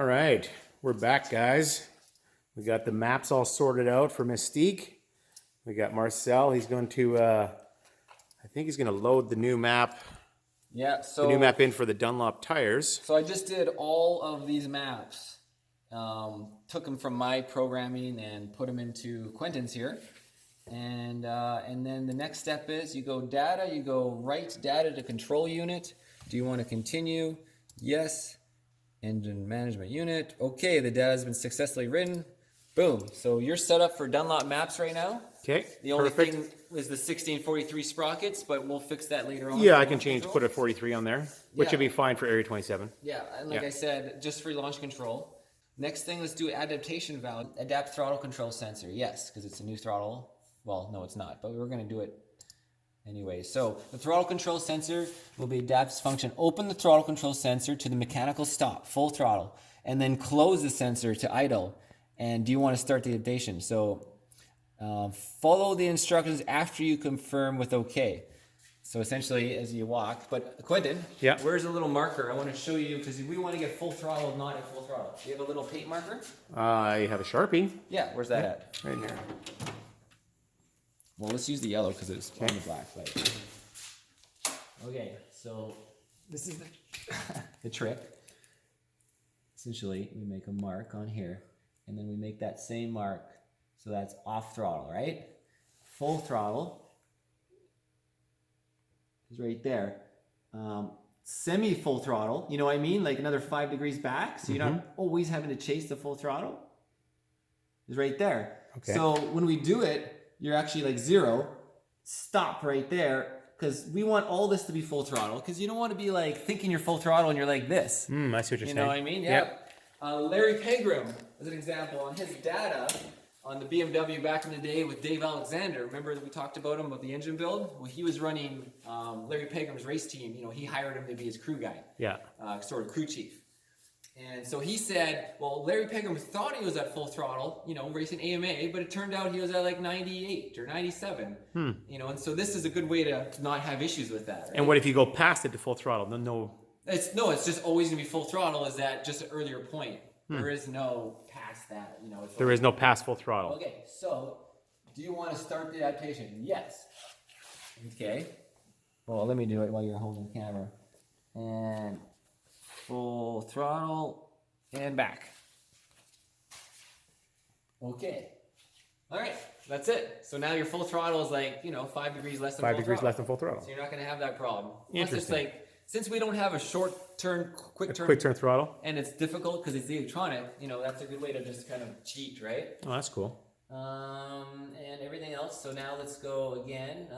All right, we're back, guys. We got the maps all sorted out for Mystique. We got Marcel. He's going to, I think he's going to load the new map. Yeah, so the new map in for the Dunlop tires. So I just did all of these maps. Took them from my programming and put them into Quentin's here. And then the next step is you go data, you go write data to control unit. Do you want to continue? Yes. Engine management unit. Okay, the data has been successfully written. Boom. So you're set up for Dunlop maps right now. Okay, The only perfect. thing is the 1643 sprockets, but we'll fix that later on. Yeah, I can change, put a 43 on there, which Yeah. would be fine for Area 27. Yeah, and like Yeah. I said, just for launch control. Next thing, let's do adaptation valve. Adapt throttle control sensor. Yes, because it's a new throttle. Well, no, it's not, but we're going to do it anyway. So the throttle control sensor will be adapts function. Open the throttle control sensor to the mechanical stop, full throttle, and then close the sensor to idle. And do you want to start the adaptation? So follow the instructions after you confirm with OK. So essentially, as you walk, but Quentin, Yeah. Where's a little marker? I want to show you because we want to get full throttle, not at full throttle. Do you have a little paint marker? I have a Sharpie. Yeah, where's that at? Right here. Well, let's use the yellow because it's on the black. Right? Okay, so this is the trick. Essentially, we make a mark on here, and then we make that same mark. So that's off throttle, right? Full throttle is right there. Semi-full throttle, you know what I mean? Like another 5 degrees back, so you're not always having to chase the full throttle. Is right there. Okay. So when we do it, you're actually like 0. Stop right there, because we want all this to be full throttle, because you don't want to be like thinking you're full throttle and you're like this. I see what you're saying. You know what I mean? Yeah. Yep. Larry Pegram, as an example, on his data on the BMW back in the day with Dave Alexander. Remember that we talked about him, about the engine build? Well, he was running Larry Pegram's race team. You know, he hired him to be his crew guy. Yeah. Sort of crew chief. And so he said, well, Larry Pegram thought he was at full throttle, you know, racing AMA, but it turned out he was at like 98 or 97. You know, and so this is a good way to not have issues with that. Right? And what if you go past it to full throttle? No. It's just always gonna be full throttle. Is that just an earlier point? There is no past that, you know. There is no past full throttle. Okay, so do you want to start the adaptation? Yes. Okay. Well, let me do it while you're holding the camera. And full throttle and back. Okay. All right, that's it. So now your full throttle is like, you know, 5 degrees less than 5 full degrees throttle. less than full throttle. So you're not going to have that problem. Plus, it's Interesting. like, since we don't have a short turn, quick turn, Quick turn throttle. and it's difficult because it's electronic, you know, that's a good way to just kind of cheat, right? Oh, that's cool. And everything else. So now let's go again.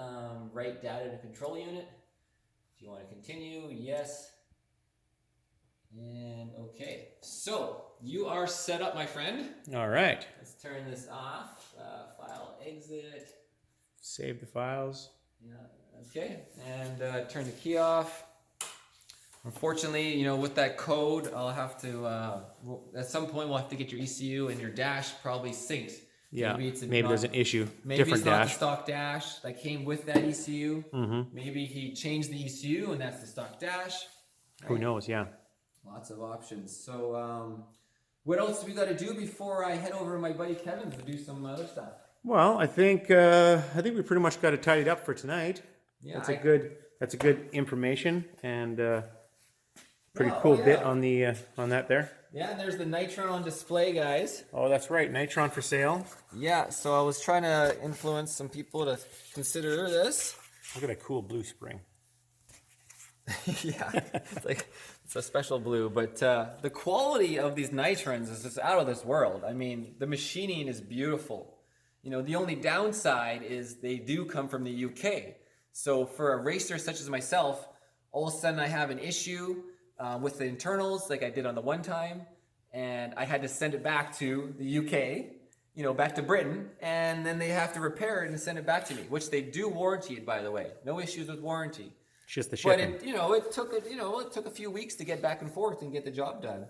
Write data to control unit. If you want to continue, yes. And okay. So you are set up, my friend. All right. Let's turn this off. File exit. Save the files. Yeah. Okay. And turn the key off. Unfortunately, you know, with that code, I'll have to, at some point, we'll have to get your ECU and your dash probably synced. Yeah, Maybe there's an issue. Maybe Different it's not dash. the stock dash that came with that ECU. Maybe he changed the ECU and that's the stock dash. Who knows? Yeah. Lots of options. So, what else do we got to do before I head over to my buddy Kevin's to do some other stuff? Well, I think we pretty much got it tidied up for tonight. Yeah, That's a good information and pretty cool bit on the on that there. Yeah, and there's the Nitron on display, guys. Oh, that's right, Nitron for sale. Yeah, so I was trying to influence some people to consider this. Look at that cool blue spring. Yeah, it's a special blue, but the quality of these Nitrons is just out of this world. I mean, the machining is beautiful. You know, the only downside is they do come from the UK. So for a racer such as myself, all of a sudden I have an issue with the internals like I did on the one time, and I had to send it back to the UK, you know, back to Britain, and then they have to repair it and send it back to me, which they do warranty it, by the way. No issues with warranty. It's just the But shipping. it took a few weeks to get back and forth and get the job done.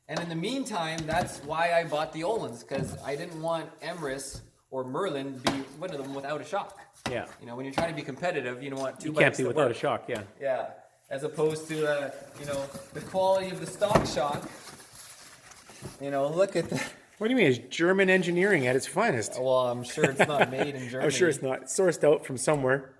And in the meantime, that's why I bought the Ohlins, because I didn't want Emrys or Merlin to be one of them without a shock. Yeah. You know, when you're trying to be competitive, you don't want two You can't bikes be that without work. a shock. Yeah. Yeah. As opposed to, you know, the quality of the stock shock You know, look at that. What do you mean? It's German engineering at its finest. Well, I'm sure it's not made in Germany. I'm sure it's not. It's sourced out from somewhere.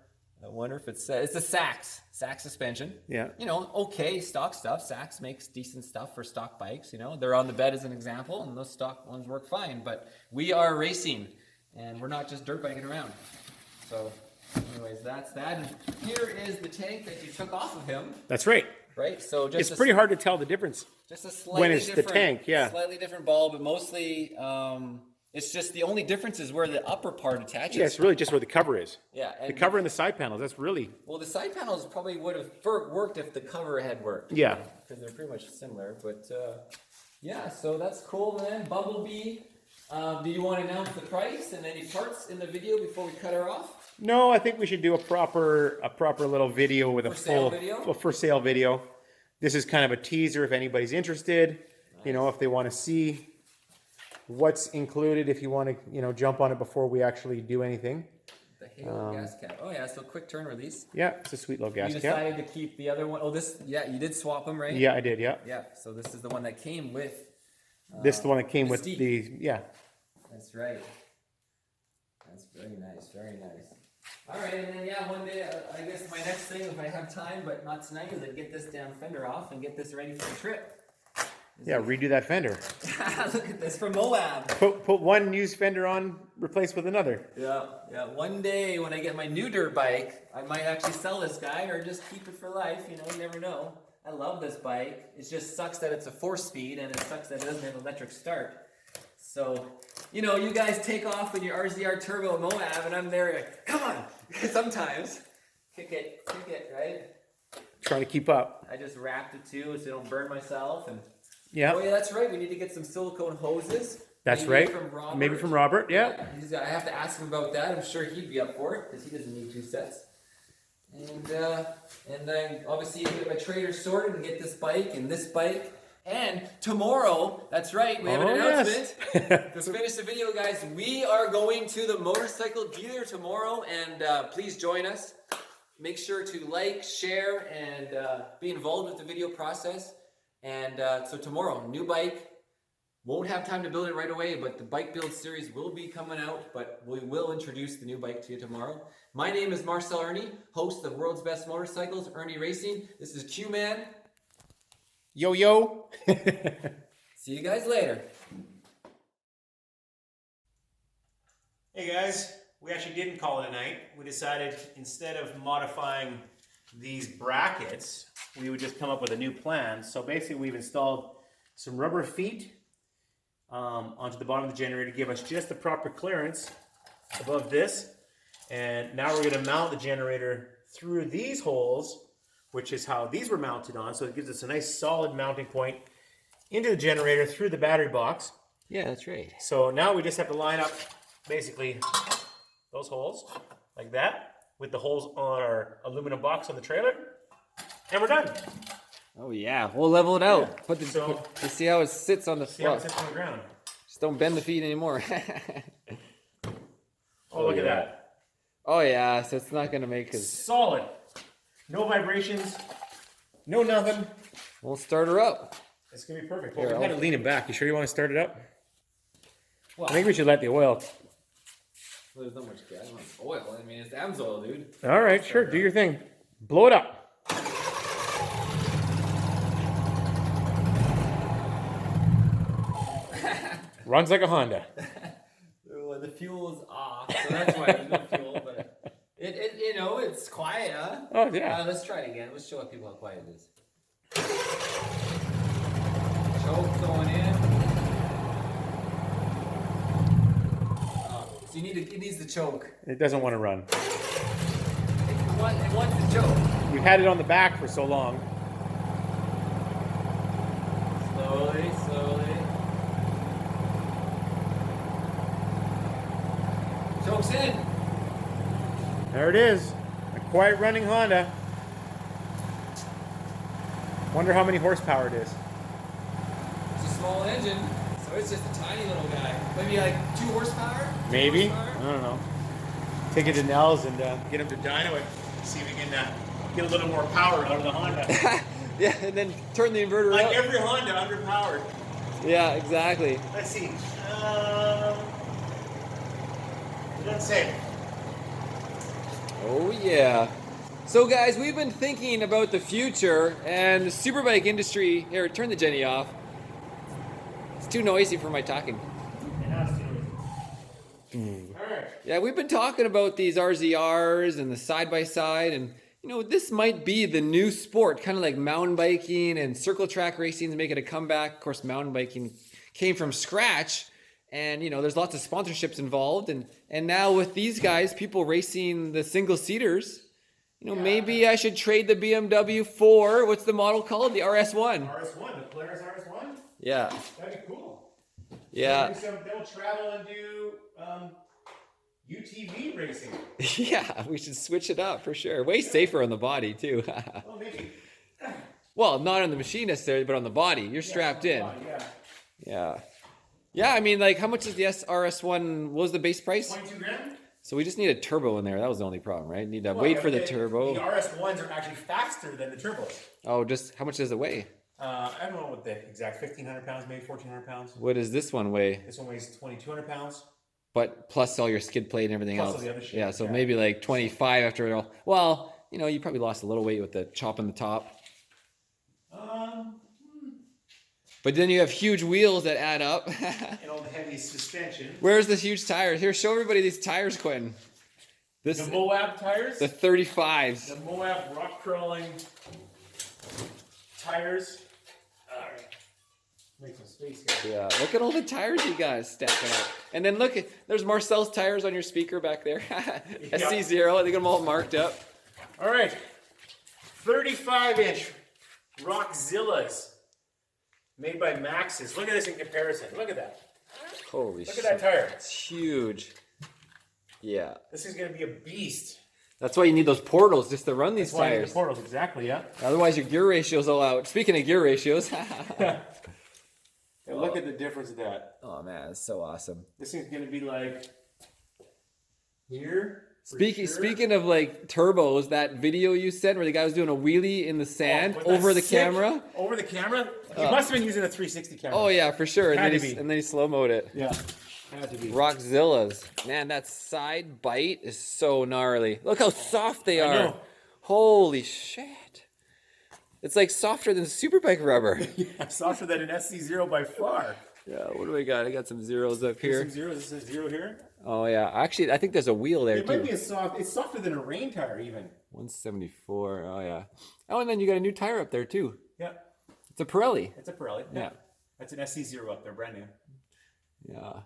I wonder if it's a Sachs suspension. Yeah. You know, okay, stock stuff. Sachs makes decent stuff for stock bikes. You know, they're on the bed as an example, and those stock ones work fine. But we are racing, and we're not just dirt biking around. So, anyways, that's that. And here is the tank that you took off of him. That's right. Right. So just It's pretty hard to tell the difference. Just a slightly when it's the different, tank, yeah. Slightly different ball, but mostly it's just the only difference is where the upper part attaches. Yeah, it's really just where the cover is. Yeah, The cover and the side panels, that's really... Well, the side panels probably would have worked if the cover had worked. Yeah. Because they're pretty much similar. But yeah, so that's cool, man. Bumble Bee. Do you want to announce the price and any parts in the video before we cut her off? No, I think we should do a proper little video with a full for sale video. This is kind of a teaser if anybody's interested. Nice. You know, if they want to see what's included, if you want to, you know, jump on it before we actually do anything. The Halo gas cap. Oh yeah, so quick turn release. Yeah, it's a sweet little gas cap. You decided to keep the other one. Oh, this, yeah, you did swap them, right? Yeah, I did, yeah. Yeah, so this is the one that came with... this is the one that came with Steep. the, yeah. That's right. That's very nice, very nice. All right, and then yeah, one day, I guess my next thing, if I have time, but not tonight, is to get this damn fender off and get this ready for the trip. Yeah, redo that fender. Look at this from Moab. Put one used fender on, replace with another. Yeah, yeah. One day when I get my new dirt bike, I might actually sell this guy or just keep it for life. You know, you never know. I love this bike. It just sucks that it's a 4-speed and it sucks that it doesn't have electric start. So, you know, you guys take off with your RZR Turbo Moab and I'm there like, come on. Sometimes. Kick it, right? Trying to keep up. I just wrapped it too so I don't burn myself. And yeah. Oh yeah, that's right. We need to get some silicone hoses. That's maybe right. From Robert. Maybe from Robert, yeah. I have to ask him about that. I'm sure he'd be up for it because he doesn't need 2 sets. And then obviously get my trailer sorted and get this bike and this bike. And tomorrow, that's right, we have an announcement. Yes. To finish the video, guys, we are going to the motorcycle dealer tomorrow, and please join us. Make sure to like, share, and be involved with the video process. And so tomorrow, new bike. Won't have time to build it right away, but the bike build series will be coming out, but we will introduce the new bike to you tomorrow. My name is Marcel Irnie, host of World's Best Motorcycles, Irnieracing. This is Q-Man. Yo, yo. See you guys later. Hey guys, we actually didn't call it a night. We decided instead of modifying these brackets, we would just come up with a new plan. So basically we've installed some rubber feet onto the bottom of the generator to give us just the proper clearance above this. And now we're going to mount the generator through these holes, which is how these were mounted on. So it gives us a nice solid mounting point into the generator through the battery box. Yeah, that's right. So now we just have to line up basically those holes like that with the holes on our aluminum box on the trailer. And we're done. Oh yeah, we'll level it out. Yeah. Put to see how it sits on the See how it sits on the ground. Just don't bend the feet anymore. Oh, look at that. Oh yeah, so it's not gonna make us solid. No vibrations. No nothing. We'll start her up. It's gonna be perfect. Here, Well, we had it leaning back. You sure you want to start it up? Well, I think we should let the oil. Well, there's not much gas. Oil. I mean, it's AMSOIL, dude. All right, sure. Do your thing. Blow it up. Runs like a Honda. Well, the fuel is off, so that's why there's no fuel. But it you know, it's quiet, huh? Oh yeah. Let's try it again. Let's show people how quiet it is. Choke going in. So you need to. It needs the choke. It doesn't want to run. It wants the choke. We've had it on the back for so long. Slowly, slowly. Choke's in. There it is. A quiet running Honda. Wonder how many horsepower it is. It's a small engine, so it's just a tiny little guy. Maybe like 2 horsepower? Maybe. 2 horsepower? I don't know. Take it to Nels and get him to dyno it. See if we can get a little more power out of the Honda. Yeah, and then turn the inverter like up. every Honda, underpowered. Yeah, exactly. Let's see. Let's say. Oh yeah. So guys, we've been thinking about the future and the superbike industry. Here, turn the Jenny off. It's too noisy for my talking. Alright. Yeah, we've been talking about these RZRs and the side-by-side, and you know, this might be the new sport, kind of like mountain biking and circle track racing is making a comeback. Of course, mountain biking came from scratch, and you know, there's lots of sponsorships involved, and now with these guys, people racing the single-seaters, you know, maybe I should trade the BMW for, what's the model called? The RS1. RS1, the Polaris RS1? Yeah. That'd be cool. Yeah. They'll travel and do UTV racing. Yeah, we should switch it up for sure. Way safer on the body too. Well, maybe. Well, not on the machine necessarily, but on the body. You're strapped in. Yeah. Yeah, I mean, like, how much is the RS1? What was the base price? 22 grand? So we just need a turbo in there. That was the only problem, right? Need to wait for the turbo. The RS1s are actually faster than the turbos. Oh, just how much does it weigh? I don't know what the exact 1,500 pounds, maybe 1,400 pounds. What does this one weigh? This one weighs 2,200 pounds. But plus all your skid plate and everything Plus else. all the other shit. Yeah, so maybe like 25 after it all. Well, you know, you probably lost a little weight with the chop on the top. But then you have huge wheels that add up. And all the heavy suspension. Where's the huge tires? Here, show everybody these tires, Quentin. This, The Moab tires. the 35s. The Moab rock crawling tires. Alright. Make some space here. Yeah, look at all the tires you guys stacking up. And then look, there's Marcel's tires on your speaker back there. SC0, they got them all marked up. Alright. 35-inch Roxxzillas. Made by Maxis. Look at this in comparison. Look at that. Holy shit. Look at that tire. It's huge. Yeah. This is going to be a beast. That's why you need those portals just to run these That's why I need tires. the portals, exactly, yeah. Otherwise your gear ratio's all out. Speaking of gear ratios. And look at the difference of that. Oh man, it's so awesome. This thing's going to be like here. Speaking of like turbos, that video you sent where the guy was doing a wheelie in the sand over the camera. Over the camera? He must have been using a 360 camera. Oh yeah, for sure. Had And to be. then he slow-moed it. Yeah. Had to be. Roxxzillas. Man, that side bite is so gnarly. Look how soft they are. know. Holy shit. It's like softer than Superbike rubber. Yeah, softer than an SC0 by far. Yeah, what do we got? I got some zeros up here. Some zeros. This is zero here. Oh yeah, actually, I think there's a wheel there It too. might be it's softer than a rain tire even. 174. Oh yeah. Oh, and then you got a new tire up there too. Yeah. It's a Pirelli. It's a Pirelli. Yeah. That's an SC0 up there, brand new. Yeah.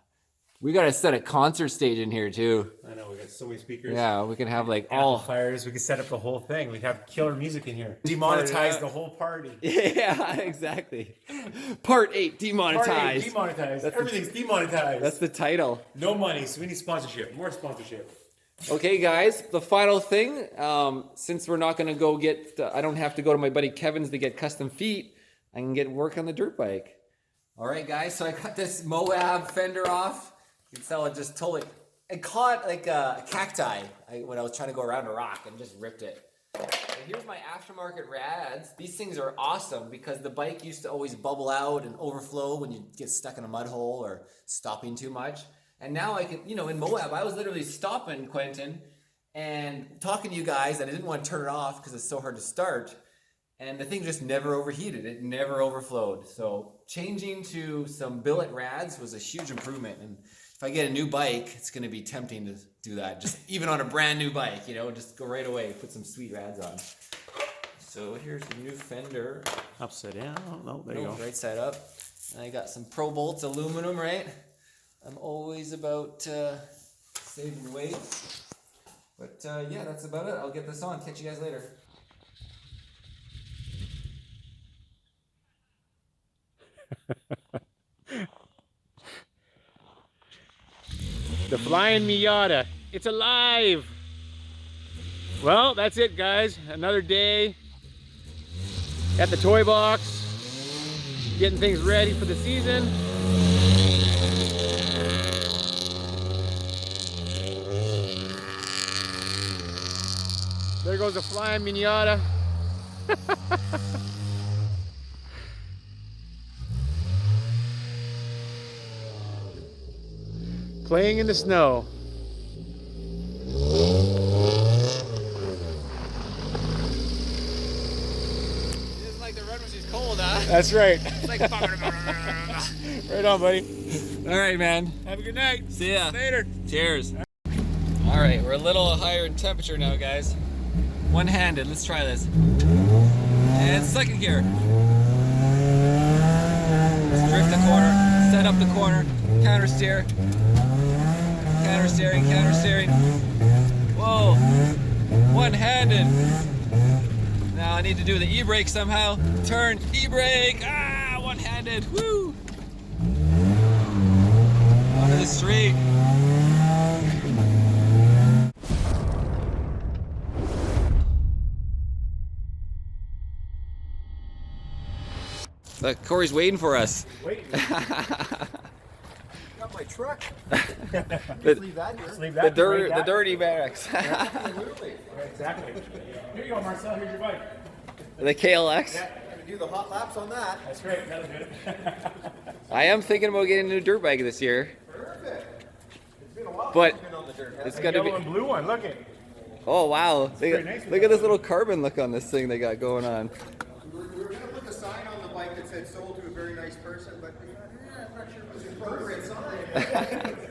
We got to set a concert stage in here too. I know, we got so many speakers. Yeah, we can have like all. Amplifiers. We could set up the whole thing. We'd have killer music in here. Demonetize the whole party. Yeah, exactly. Part 8, demonetized. Part 8, demonetized. Everything's demonetized. That's the title. No money, so we need sponsorship. More sponsorship. Okay, guys, the final thing, since we're not going to go get, I don't have to go to my buddy Kevin's to get custom feet, I can get work on the dirt bike. All right, guys, so I got this Moab fender off. You can tell it just totally, it caught like a cacti when I was trying to go around a rock and just ripped it. And here's my aftermarket rads. These things are awesome because the bike used to always bubble out and overflow when you get stuck in a mud hole or stopping too much. And now I can, you know, in Moab, I was literally stopping Quentin and talking to you guys, and I didn't want to turn it off because it's so hard to start. And the thing just never overheated. It never overflowed. So changing to some billet rads was a huge improvement. And if I get a new bike, it's going to be tempting to do that. Just even on a brand new bike, you know, just go right away, put some sweet rads on. So here's the new fender. Upside down. No, there you go. Right side up. And I got some Pro Bolts aluminum, right? I'm always about saving weight. But yeah, that's about it. I'll get this on. Catch you guys later. The Flying Miata. It's alive! Well, that's it, guys. Another day at the toy box. Getting things ready for the season. There goes the Flying Miata. playing in the snow. He doesn't like to run when she's cold, huh? That's right. It's like Right on, buddy. all right, man. Have a good night. See ya. Later. Cheers. All right, we're a little higher in temperature now, guys. One-handed. Let's try this. And second gear. Let's drift the corner. Set up the corner. Counter steer. Counter steering. Counter steering. Whoa. One-handed. Now I need to do the e-brake somehow. Turn, e-brake. Ah, one-handed. Woo. Onto the street. Look, Corey's waiting for us. Wait. Got my truck. The, Leave that here. Just leave the, that. the dirty barracks. Absolutely. Exactly. Here you go, Marcel. Here's your bike. The KLX. Yeah. Gonna do the hot laps on that. That's great. That'll do it. I am thinking about getting a new dirt bike this year, Perfect. It's been a while but since I've been on the dirt. it's The got to yellow be. and blue one. Look it. Oh wow! pretty nice with Look at this little carbon look on this thing they got going on. We were gonna put the sign on the bike that said sold to a very nice person, but I'm not sure it was the appropriate sign.